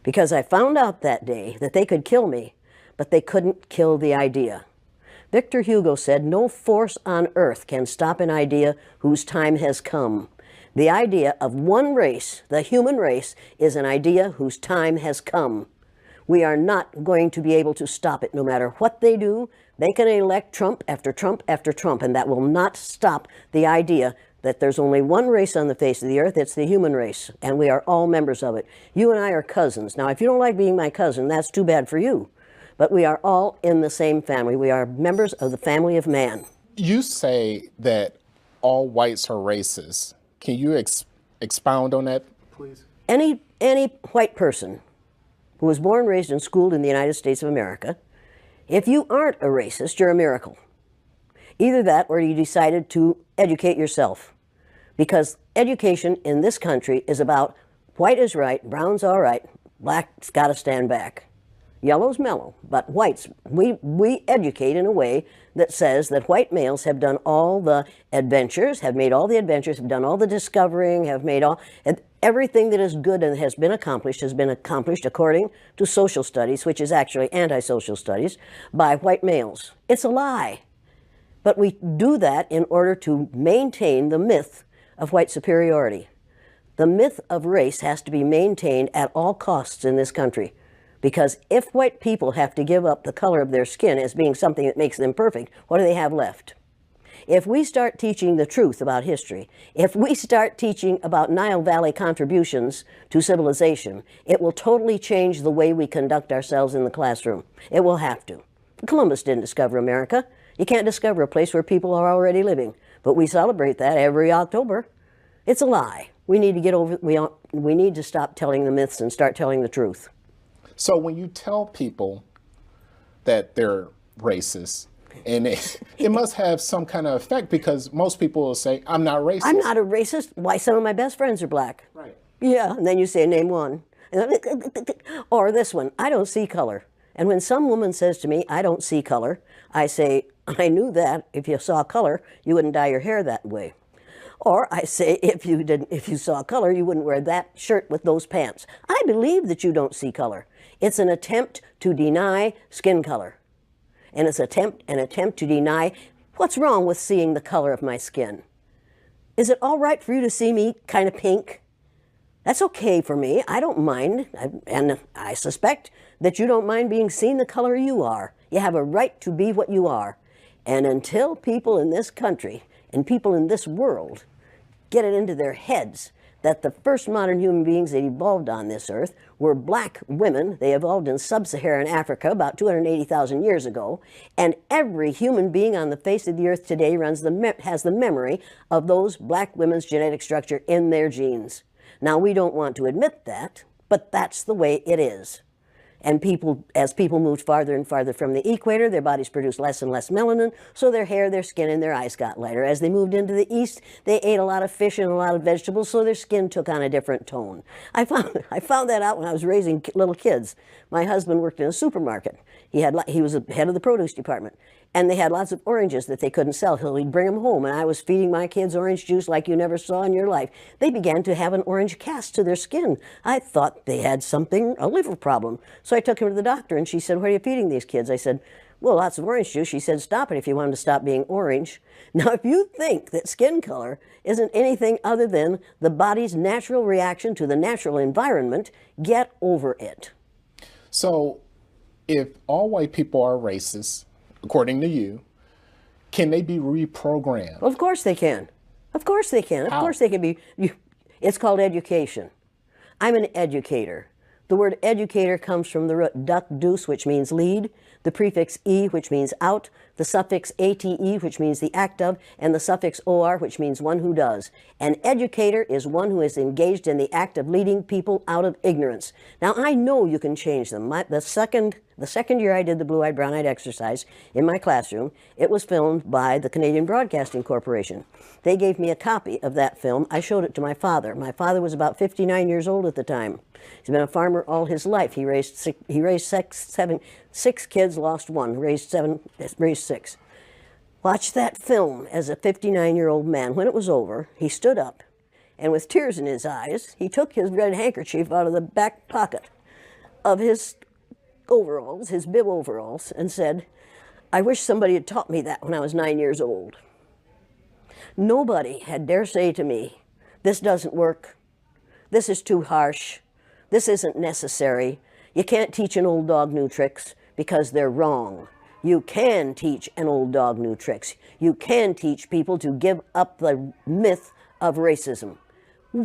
because I found out that day that they could kill me, but they couldn't kill the idea. Victor Hugo said, "No force on earth can stop an idea whose time has come." The idea of one race, the human race, is an idea whose time has come. We are not going to be able to stop it no matter what they do. They can elect Trump after Trump after Trump, and that will not stop the idea that there's only one race on the face of the earth. It's the human race, and we are all members of it. You and I are cousins. Now, if you don't like being my cousin, that's too bad for you. But we are all in the same family. We are members of the family of man. You say that all whites are racist. Can you expound on that, please? Any white person who was born, raised, and schooled in the United States of America, if you aren't a racist, you're a miracle. Either that or you decided to educate yourself. Because education in this country is about white is right, brown's all right, black's got to stand back. Yellow's mellow, but whites, we educate in a way that says that white males have done all the adventures, have made all the adventures, have done all the discovering, have made all, everything that is good and has been accomplished according to social studies, which is actually anti-social studies, by white males. It's a lie. But we do that in order to maintain the myth of white superiority. The myth of race has to be maintained at all costs in this country. Because if white people have to give up the color of their skin as being something that makes them perfect, what do they have left? If we start teaching the truth about history, if we start teaching about Nile Valley contributions to civilization, it will totally change the way we conduct ourselves in the classroom. It will have to. Columbus didn't discover America. You can't discover a place where people are already living. But we celebrate that every October. It's a lie. We need to get over, we need to stop telling the myths and start telling the truth. So when you tell people that they're racist, and it must have some kind of effect, because most people will say, I'm not racist. I'm not a racist. Why, some of my best friends are black. Right. Yeah, and then you say, name one. Or this one, I don't see color. And when some woman says to me, I don't see color, I say, I knew that. If you saw color, you wouldn't dye your hair that way. Or I say, if you saw color, you wouldn't wear that shirt with those pants. I believe that you don't see color. It's an attempt to deny skin color. And it's an attempt to deny what's wrong with seeing the color of my skin. Is it all right for you to see me kind of pink? That's okay for me. I don't mind. And I suspect that you don't mind being seen the color you are. You have a right to be what you are. And until people in this country and people in this world get it into their heads that the first modern human beings that evolved on this earth were black women. They evolved in sub-Saharan Africa about 280,000 years ago, and every human being on the face of the earth today has the memory of those black women's genetic structure in their genes. Now, we don't want to admit that, but that's the way it is. And as people moved farther and farther from the equator, their bodies produced less and less melanin, so their hair, their skin, and their eyes got lighter. As they moved into the east, they ate a lot of fish and a lot of vegetables, so their skin took on a different tone. I found that out when I was raising little kids. My husband worked in a supermarket. He was the head of the produce department. And they had lots of oranges that they couldn't sell, so he'd bring them home. And I was feeding my kids orange juice like you never saw in your life. They began to have an orange cast to their skin. I thought they had a liver problem. So I took them to the doctor, and she said, what are you feeding these kids? I said, well, lots of orange juice. She said, stop it if you want them to stop being orange. Now, if you think that skin color isn't anything other than the body's natural reaction to the natural environment, get over it. So if all white people are racist, according to you, can they be reprogrammed? Well, of course they can. Of course they can. Of course they can be. It's called education. I'm an educator. The word educator comes from the root duc dus, which means lead, the prefix e, which means out, the suffix ate, which means the act of, and the suffix or, which means one who does. An educator is one who is engaged in the act of leading people out of ignorance. Now, I know you can change them. The second year I did the blue-eyed, brown-eyed exercise in my classroom, it was filmed by the Canadian Broadcasting Corporation. They gave me a copy of that film. I showed it to my father. My father was about 59 years old at the time. He's been a farmer all his life. He raised six kids, lost one, raised six. Watched that film as a 59-year-old man. When it was over, he stood up, and with tears in his eyes, he took his red handkerchief out of the back pocket, of his overalls, his bib overalls, and said, "I wish somebody had taught me that when I was 9 years old." Nobody had dare say to me, "This doesn't work. This is too harsh. This isn't necessary. You can't teach an old dog new tricks because they're wrong." You can teach an old dog new tricks. You can teach people to give up the myth of racism.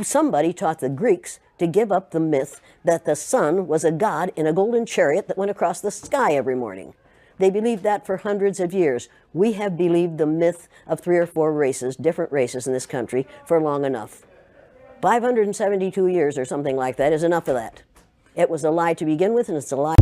Somebody taught the Greeks to give up the myth that the sun was a god in a golden chariot that went across the sky every morning. They believed that for hundreds of years. We have believed the myth of 3 or 4 races, different races in this country, for long enough. 572 years or something like that is enough of that. It was a lie to begin with, and it's a lie.